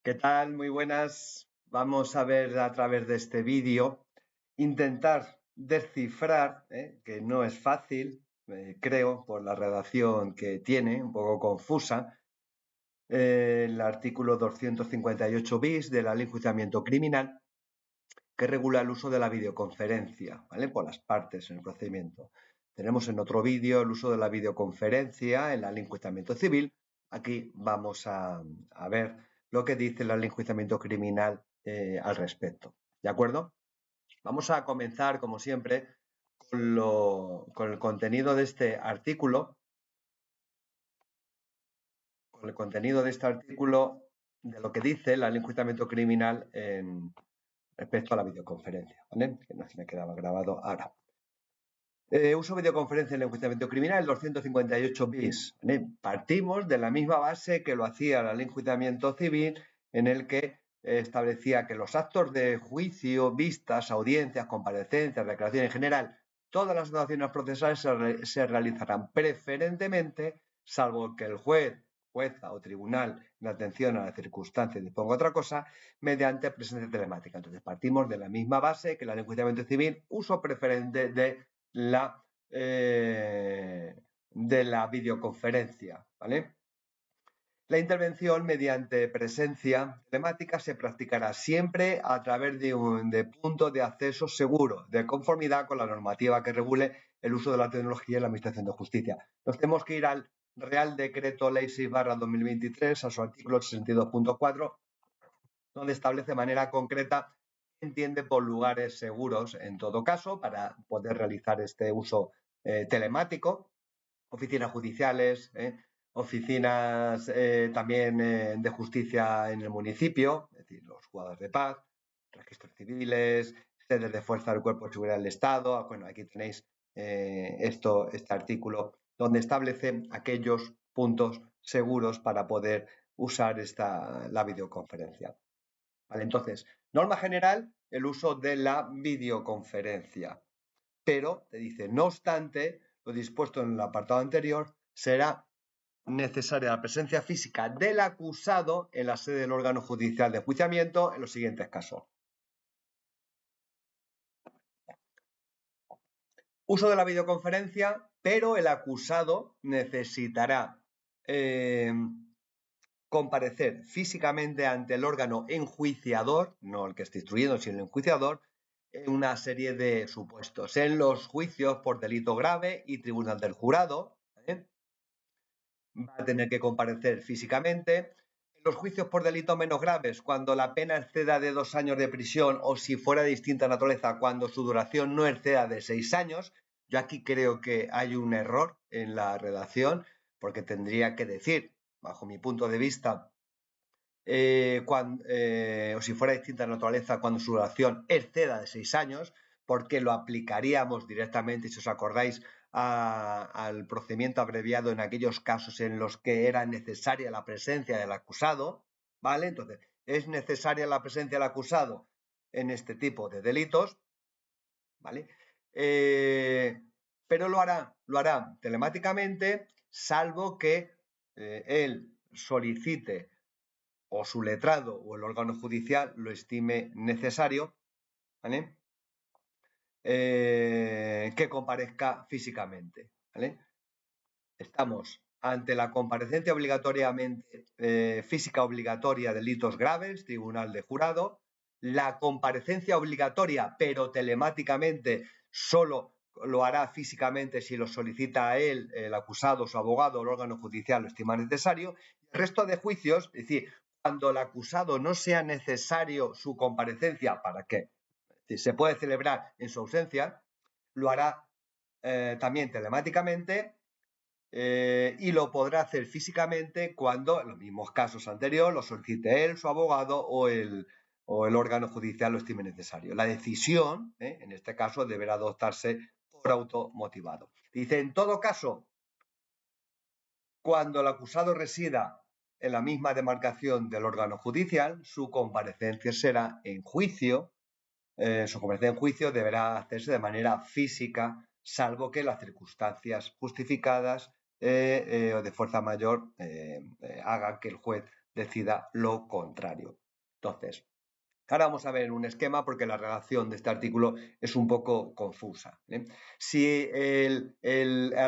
¿Qué tal? Muy buenas. Vamos a ver a través de este vídeo, intentar descifrar, que no es fácil, creo, por la redacción que tiene, un poco confusa, el artículo 258 bis de la Ley de Enjuiciamiento Criminal, que regula el uso de la videoconferencia, ¿vale? Por las partes en el procedimiento. Tenemos en otro vídeo el uso de la videoconferencia en la Ley de Enjuiciamiento Civil. Aquí vamos a ver lo que dice la Ley de Enjuiciamiento Criminal al respecto. ¿De acuerdo? Vamos a comenzar, como siempre, con el contenido de este artículo. Con el contenido de este artículo, de lo que dice la Ley de Enjuiciamiento Criminal respecto a la videoconferencia, ¿vale? Que no se me quedaba grabado ahora. Uso videoconferencia en el enjuiciamiento criminal, el 258 bis. ¿Vale? Partimos de la misma base que lo hacía la ley de enjuiciamiento civil, en el que establecía que los actos de juicio, vistas, audiencias, comparecencias, declaraciones en general, todas las actuaciones procesales se realizarán preferentemente, salvo que el jueza o tribunal, en atención a las circunstancias, disponga otra cosa, mediante presencia telemática. Entonces, partimos de la misma base que la ley de enjuiciamiento civil, uso preferente de la videoconferencia, ¿vale? La intervención mediante presencia telemática se practicará siempre a través de puntos de acceso seguro, de conformidad con la normativa que regule el uso de la tecnología en la Administración de Justicia. Nos tenemos que ir al Real Decreto Ley 6/2023, a su artículo 62.4, donde establece de manera concreta qué entiende por lugares seguros en todo caso para poder realizar este uso telemático, oficinas judiciales, oficinas también de justicia en el municipio, es decir, los juzgados de paz, registros civiles, sedes de fuerza del Cuerpo de Seguridad del Estado. Bueno, aquí tenéis este artículo donde establece aquellos puntos seguros para poder usar la videoconferencia. Vale, entonces, norma general, el uso de la videoconferencia. Pero te dice, no obstante, lo dispuesto en el apartado anterior, será necesaria la presencia física del acusado en la sede del órgano judicial de enjuiciamiento en los siguientes casos. Uso de la videoconferencia, pero el acusado necesitará comparecer físicamente ante el órgano enjuiciador, no el que esté instruyendo, sino el enjuiciador, en una serie de supuestos. En los juicios por delito grave y tribunal del jurado, va a tener que comparecer físicamente. En los juicios por delitos menos graves, cuando la pena exceda de 2 años de prisión o si fuera de distinta naturaleza, cuando su duración no exceda de 6 años, yo aquí creo que hay un error en la redacción, porque tendría que decir, bajo mi punto de vista, o si fuera de distinta naturaleza, cuando su duración exceda de 6 años, porque lo aplicaríamos directamente, si os acordáis, al procedimiento abreviado en aquellos casos en los que era necesaria la presencia del acusado, ¿vale? Entonces, es necesaria la presencia del acusado en este tipo de delitos, ¿vale? Pero lo hará telemáticamente, salvo que él solicite o su letrado o el órgano judicial lo estime necesario, ¿vale? Que comparezca físicamente, ¿vale? Estamos ante la comparecencia obligatoriamente física obligatoria de delitos graves, tribunal de jurado, la comparecencia obligatoria pero telemáticamente solo lo hará físicamente si lo solicita a él, el acusado, su abogado o el órgano judicial lo estima necesario. El resto de juicios, es decir, cuando el acusado no sea necesario su comparecencia, ¿para qué? Se puede celebrar en su ausencia, lo hará también telemáticamente y lo podrá hacer físicamente cuando, en los mismos casos anteriores, lo solicite él, su abogado o el órgano judicial lo estime necesario. La decisión, en este caso, deberá adoptarse por automotivado. Dice, en todo caso, cuando el acusado resida en la misma demarcación del órgano judicial, su comparecencia será en juicio. Su comparecencia en juicio deberá hacerse de manera física, salvo que las circunstancias justificadas o de fuerza mayor hagan que el juez decida lo contrario. Entonces, ahora vamos a ver un esquema porque la redacción de este artículo es un poco confusa. Si el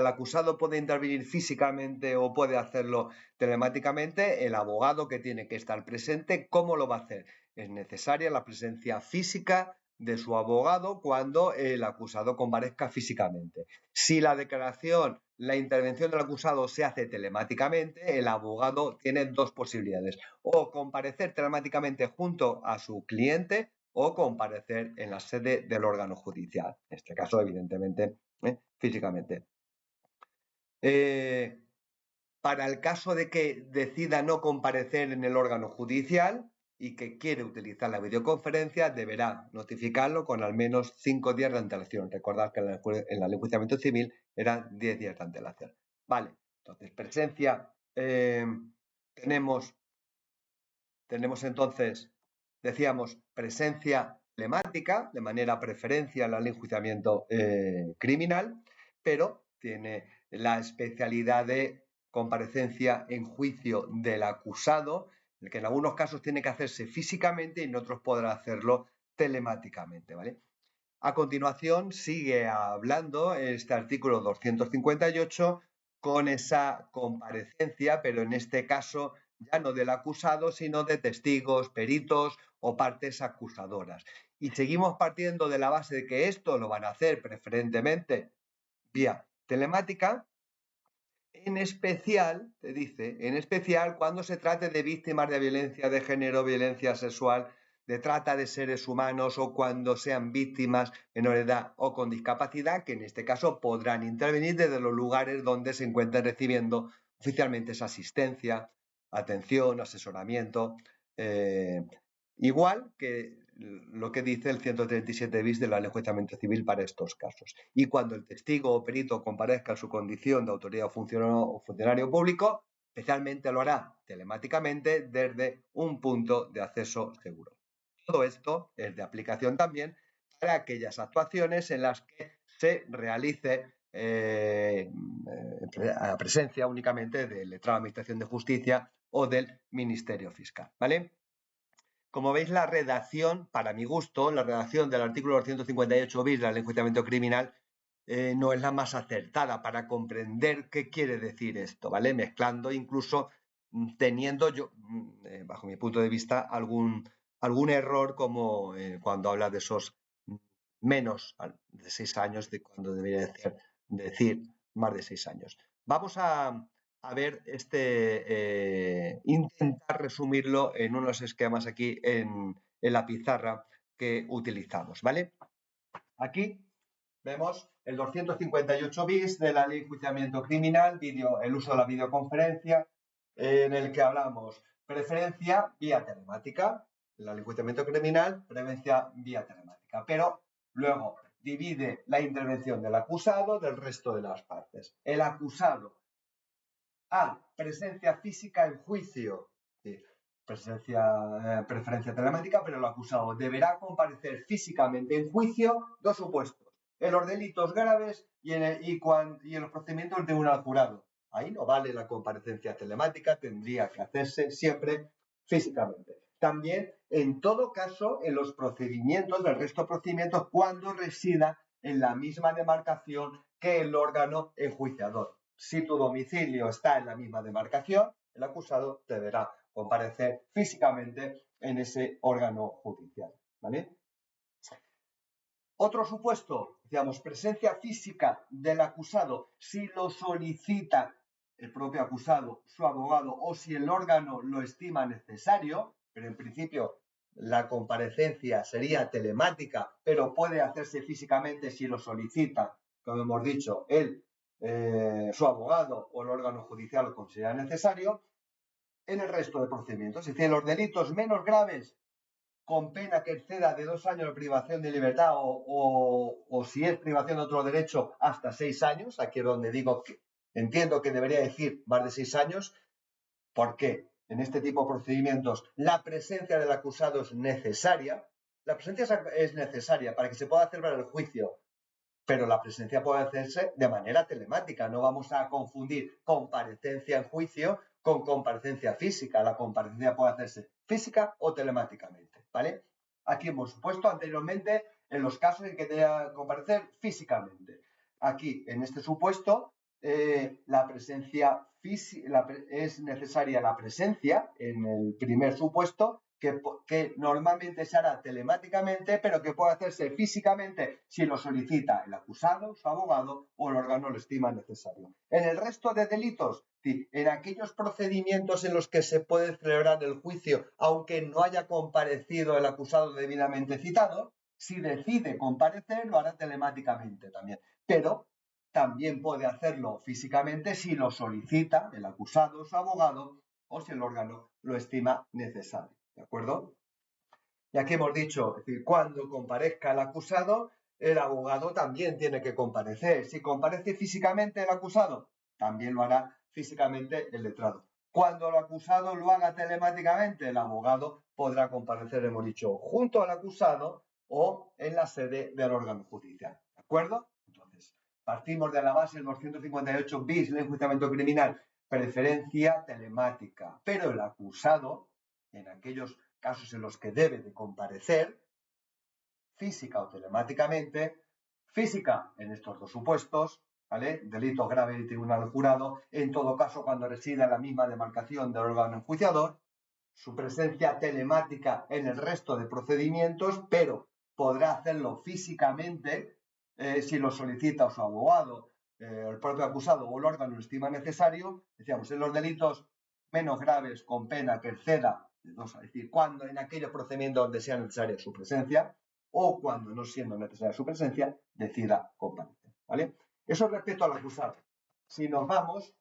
acusado puede intervenir físicamente o puede hacerlo telemáticamente, el abogado que tiene que estar presente, ¿cómo lo va a hacer? Es necesaria la presencia física de su abogado cuando el acusado comparezca físicamente. Si la declaración, la intervención del acusado se hace telemáticamente, el abogado tiene dos posibilidades: o comparecer telemáticamente junto a su cliente o comparecer en la sede del órgano judicial, en este caso, evidentemente, físicamente. Para el caso de que decida no comparecer en el órgano judicial y que quiere utilizar la videoconferencia, deberá notificarlo con al menos 5 días de antelación. Recordad que en la ley de enjuiciamiento civil eran 10 días de antelación. Vale, entonces presencia, tenemos entonces, decíamos, presencia telemática, de manera preferencia en la ley de enjuiciamiento criminal, pero tiene la especialidad de comparecencia en juicio del acusado, que en algunos casos tiene que hacerse físicamente y en otros podrá hacerlo telemáticamente, ¿vale? A continuación sigue hablando este artículo 258 con esa comparecencia, pero en este caso ya no del acusado, sino de testigos, peritos o partes acusadoras. Y seguimos partiendo de la base de que esto lo van a hacer preferentemente vía telemática, en especial, te dice, en especial cuando se trate de víctimas de violencia de género, violencia sexual, de trata de seres humanos o cuando sean víctimas menor edad o con discapacidad, que en este caso podrán intervenir desde los lugares donde se encuentren recibiendo oficialmente esa asistencia, atención, asesoramiento, igual que lo que dice el 137 bis de la ley de enjuiciamiento civil para estos casos. Y cuando el testigo o perito comparezca en su condición de autoridad o funcionario público, especialmente lo hará telemáticamente desde un punto de acceso seguro. Todo esto es de aplicación también para aquellas actuaciones en las que se realice a presencia únicamente del letrado de Administración de Justicia o del Ministerio Fiscal, ¿vale? Como veis, la redacción, para mi gusto, la redacción del artículo 258 bis de la ley de enjuiciamiento criminal no es la más acertada para comprender qué quiere decir esto, ¿vale? Mezclando, incluso teniendo yo, bajo mi punto de vista, algún error, como cuando habla de esos menos de 6 años, de cuando debería decir más de 6 años. Vamos a ver intentar resumirlo en unos esquemas aquí en la pizarra que utilizamos, ¿vale? Aquí vemos el 258 bis de la ley de enjuiciamiento criminal, el uso de la videoconferencia, en el que hablamos preferencia vía telemática, la ley de enjuiciamiento criminal, preferencia vía telemática, pero luego divide la intervención del acusado del resto de las partes. El acusado a presencia física en juicio, preferencia telemática, pero el acusado deberá comparecer físicamente en juicio, dos supuestos: en los delitos graves y en los procedimientos de un jurado. Ahí no vale la comparecencia telemática, tendría que hacerse siempre físicamente. También, en todo caso, en los procedimientos, del resto de procedimientos, cuando resida en la misma demarcación que el órgano enjuiciador. Si tu domicilio está en la misma demarcación, el acusado deberá comparecer físicamente en ese órgano judicial, ¿vale? Otro supuesto, digamos, presencia física del acusado si lo solicita el propio acusado, su abogado, o si el órgano lo estima necesario, pero en principio la comparecencia sería telemática, pero puede hacerse físicamente si lo solicita, como hemos dicho, su abogado o el órgano judicial lo considera necesario, en el resto de procedimientos. Es decir, los delitos menos graves, con pena que exceda de 2 años de privación de libertad o si es privación de otro derecho, hasta 6 años. Aquí es donde digo que entiendo que debería decir más de 6 años. ¿Por qué? En este tipo de procedimientos la presencia del acusado es necesaria. La presencia es necesaria para que se pueda celebrar el juicio, pero la presencia puede hacerse de manera telemática. No vamos a confundir comparecencia en juicio con comparecencia física. La comparecencia puede hacerse física o telemáticamente, ¿vale? Aquí hemos puesto anteriormente en los casos en que debe comparecer físicamente. Aquí, en este supuesto, la presencia es necesaria la presencia en el primer supuesto, que normalmente se hará telemáticamente, pero que puede hacerse físicamente si lo solicita el acusado, su abogado o el órgano lo estima necesario. En el resto de delitos, en aquellos procedimientos en los que se puede celebrar el juicio, aunque no haya comparecido el acusado debidamente citado, si decide comparecer, lo hará telemáticamente también. Pero también puede hacerlo físicamente si lo solicita el acusado, su abogado o si el órgano lo estima necesario. ¿De acuerdo? Y aquí hemos dicho, es decir, cuando comparezca el acusado, el abogado también tiene que comparecer. Si comparece físicamente el acusado, también lo hará físicamente el letrado. Cuando el acusado lo haga telemáticamente, el abogado podrá comparecer, hemos dicho, junto al acusado o en la sede del órgano judicial. ¿De acuerdo? Entonces, partimos de la base del 258 bis, el enjuiciamiento criminal, preferencia telemática. Pero el acusado, en aquellos casos en los que debe de comparecer, física o telemáticamente, física en estos dos supuestos, ¿vale? Delitos graves y tribunal jurado, en todo caso cuando resida en la misma demarcación del órgano enjuiciador, su presencia telemática en el resto de procedimientos, pero podrá hacerlo físicamente si lo solicita su abogado, el propio acusado o el órgano lo estima necesario. Decíamos, en los delitos menos graves con pena que exceda, es decir, cuando en aquellos procedimientos donde sea necesaria su presencia o cuando no siendo necesaria su presencia, decida comparecer, ¿vale? Eso respecto al acusado. Si nos vamos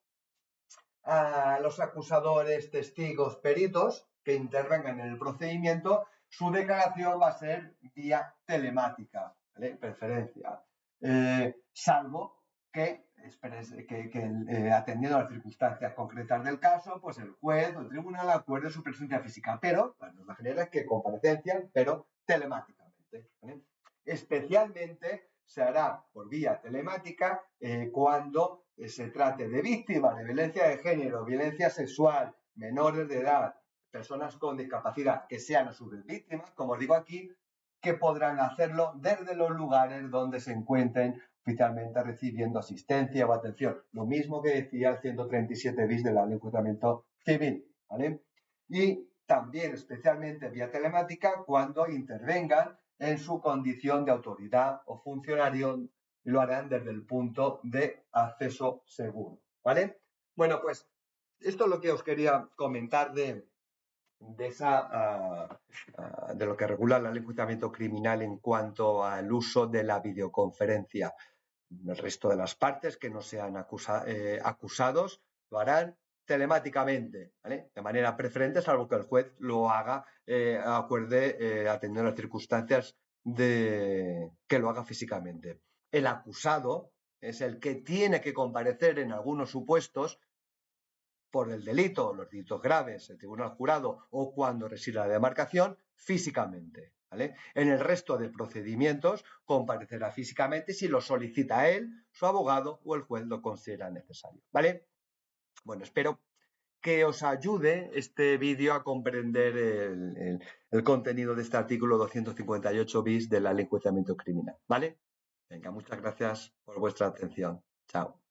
a los acusadores, testigos, peritos que intervengan en el procedimiento, su declaración va a ser vía telemática, ¿vale? Preferencia. Salvo que, atendiendo a las circunstancias concretas del caso, pues el juez o el tribunal acuerde su presencia física, pero la norma general es que comparecencia, pero telemáticamente, ¿vale? Especialmente se hará por vía telemática cuando se trate de víctimas de violencia de género, violencia sexual, menores de edad, personas con discapacidad, que sean a su vez víctimas, como os digo aquí, que podrán hacerlo desde los lugares donde se encuentren oficialmente recibiendo asistencia o atención. Lo mismo que decía el 137 bis de la Ley de Enjuiciamiento Civil, ¿vale? Y también especialmente vía telemática cuando intervengan en su condición de autoridad o funcionario, lo harán desde el punto de acceso seguro, ¿vale? Bueno, pues esto es lo que os quería comentar de lo que regula la ley de enjuiciamiento criminal en cuanto al uso de la videoconferencia. El resto de las partes que no sean acusados lo harán telemáticamente, ¿vale? De manera preferente, salvo que el juez lo haga, acuerde, atendiendo a las circunstancias de que lo haga físicamente. El acusado es el que tiene que comparecer en algunos supuestos por el delito, los delitos graves, el tribunal jurado o cuando reside la demarcación, físicamente, ¿vale? En el resto de procedimientos comparecerá físicamente si lo solicita él, su abogado o el juez lo considera necesario, ¿vale? Bueno, espero que os ayude este vídeo a comprender el contenido de este artículo 258 bis de la Ley de Enjuiciamiento Criminal, ¿vale? Venga, muchas gracias por vuestra atención. Chao.